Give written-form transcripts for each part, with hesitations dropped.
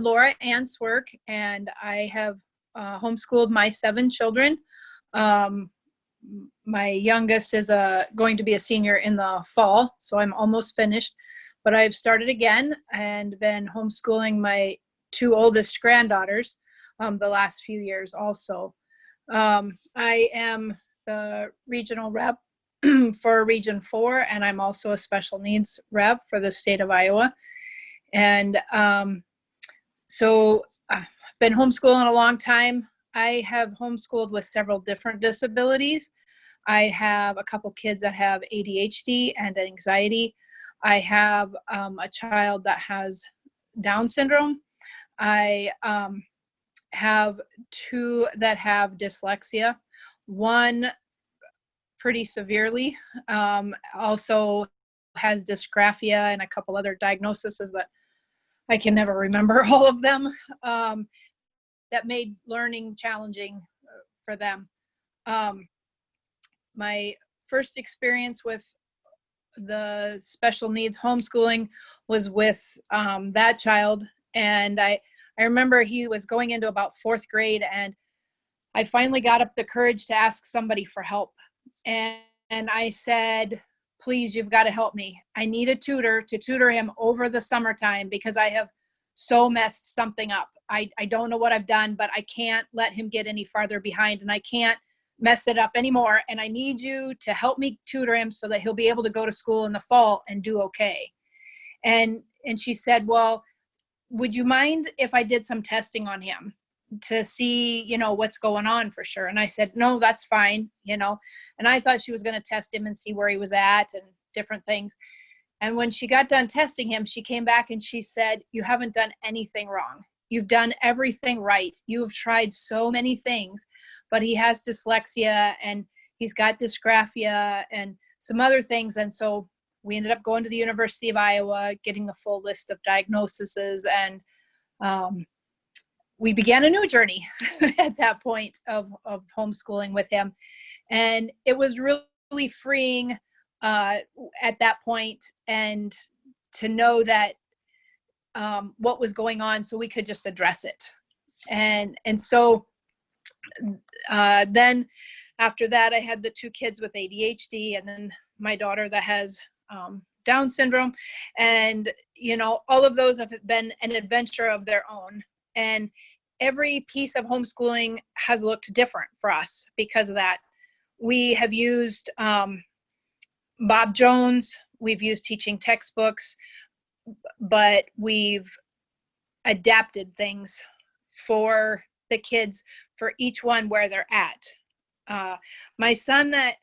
Laura Ann Swerk, and I have homeschooled my 7 children. My youngest is going to be a senior in the fall, so I'm almost finished. But I've started again and been homeschooling my 2 oldest granddaughters the last few years also. I am the regional rep for Region 4, and I'm also a special needs rep for the state of Iowa. And so I've been homeschooling a long time. I have homeschooled with several different disabilities. I have a couple kids that have ADHD and anxiety. I have a child that has Down syndrome. I have 2 that have dyslexia. One pretty severely, also has dysgraphia and a couple other diagnoses that I can never remember all of them, that made learning challenging for them. My first experience with the special needs homeschooling was with that child, and I remember he was going into about 4th grade, and I finally got up the courage to ask somebody for help. And I said, please, you've got to help me. I need a tutor to tutor him over the summertime because I have so messed something up. I don't know what I've done, but I can't let him get any farther behind, and I can't mess it up anymore. And I need you to help me tutor him so that he'll be able to go to school in the fall and do okay. And she said, well, would you mind if I did some testing on him to see, what's going on for sure? And I said, no, that's fine, and I thought she was going to test him and see where he was at and different things. And when she got done testing him, she came back and she said, you haven't done anything wrong. You've done everything right. You've tried so many things, but he has dyslexia and he's got dysgraphia and some other things. And so we ended up going to the University of Iowa, getting the full list of diagnoses, and we began a new journey at that point of homeschooling with him. And it was really freeing at that point, and to know that what was going on, so we could just address it. And so then after that, I had the 2 kids with ADHD, and then my daughter that has Down syndrome. And, all of those have been an adventure of their own. And every piece of homeschooling has looked different for us because of that. We have used Bob Jones, we've used teaching textbooks, but we've adapted things for the kids, for each one where they're at. My son that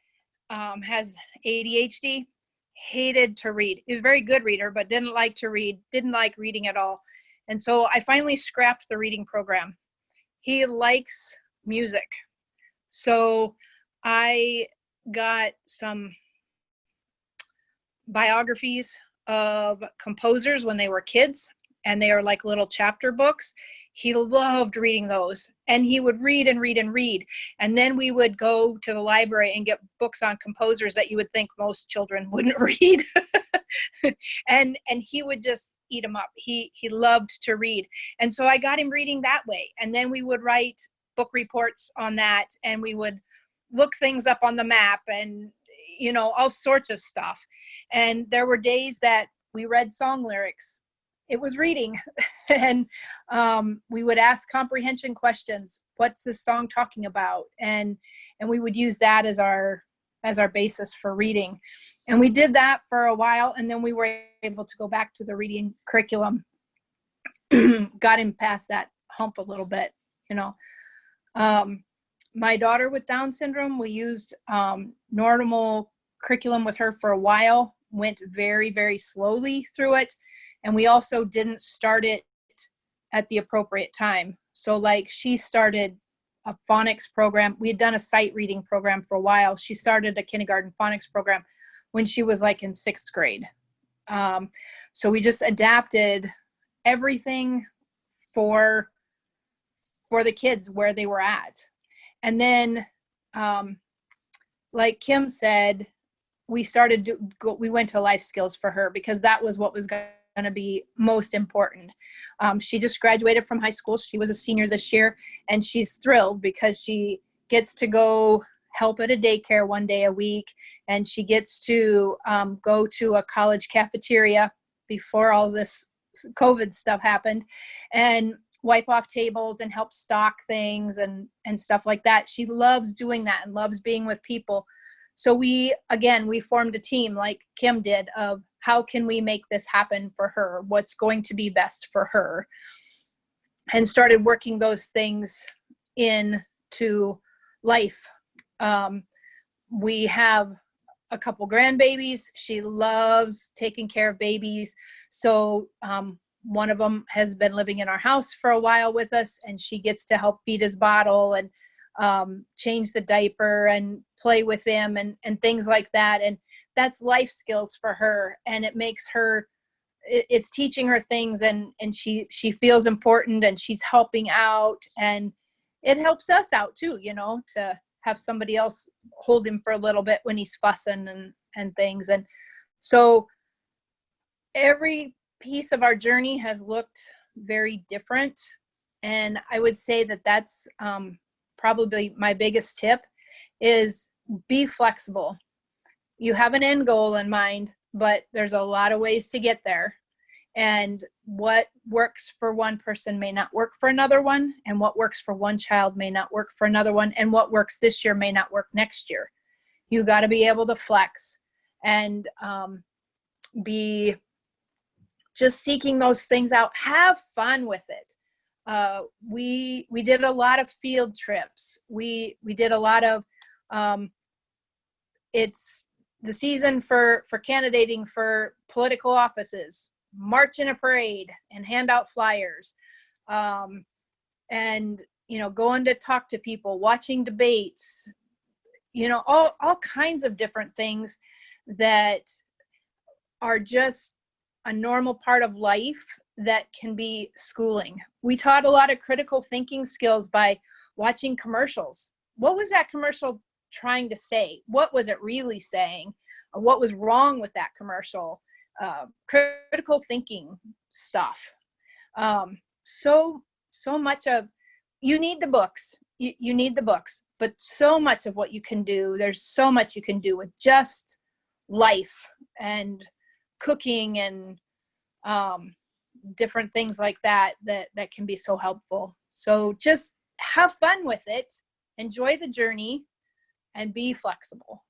has ADHD hated to read. He was a very good reader, but didn't like to read, didn't like reading at all. And so I finally scrapped the reading program. He likes music. So I got some biographies of composers when they were kids, and they are like little chapter books. He loved reading those, and he would read and read and read. And then we would go to the library and get books on composers that you would think most children wouldn't read. and he would just eat them up. He loved to read. And so I got him reading that way. And then we would write book reports on that, and we would look things up on the map and, all sorts of stuff. And there were days that we read song lyrics. It was reading. And we would ask comprehension questions. What's this song talking about? And we would use that as our basis for reading. And we did that for a while, and then we were able to go back to the reading curriculum. Got him past that hump a little bit, My daughter with Down syndrome, we used normal curriculum with her for a while, went very, very slowly through it. And we also didn't start it at the appropriate time. So like, she started a phonics program. We had done a sight reading program for a while. She started a kindergarten phonics program when she was like in 6th grade. So we just adapted everything for the kids where they were at. And then, like Kim said, we went to life skills for her, because that was what was going to be most important. She just graduated from high school. She was a senior this year, and she's thrilled because she gets to go help at a daycare one day a week, and she gets to go to a college cafeteria before all this COVID stuff happened, and wipe off tables and help stock things and stuff like that. She loves doing that and loves being with people. So we formed a team like Kim did of how can we make this happen for her? What's going to be best for her? And started working those things into life. We have a couple grandbabies. She loves taking care of babies. So one of them has been living in our house for a while with us, and she gets to help feed his bottle and change the diaper and play with him and things like that. And that's life skills for her. And it makes her, it's teaching her things, and she feels important, and she's helping out, and it helps us out too, to have somebody else hold him for a little bit when he's fussing and things. And so every piece of our journey has looked very different. And I would say that that's probably my biggest tip is be flexible. You have an end goal in mind, but there's a lot of ways to get there. And what works for one person may not work for another one. And what works for one child may not work for another one. And what works this year may not work next year. You got to be able to flex and be just seeking those things out. Have fun with it. We did a lot of field trips. We did a lot of, it's the season for candidating for political offices, march in a parade and hand out flyers, and, going to talk to people, watching debates, all kinds of different things that are just a normal part of life that can be schooling. We taught a lot of critical thinking skills by watching commercials. What was that commercial trying to say? What was it really saying? What was wrong with that commercial? Critical thinking stuff. So much of, you need the books. You need the books, but so much of what you can do, there's so much you can do with just life and cooking and different things like that can be so helpful. So just have fun with it, enjoy the journey, and be flexible.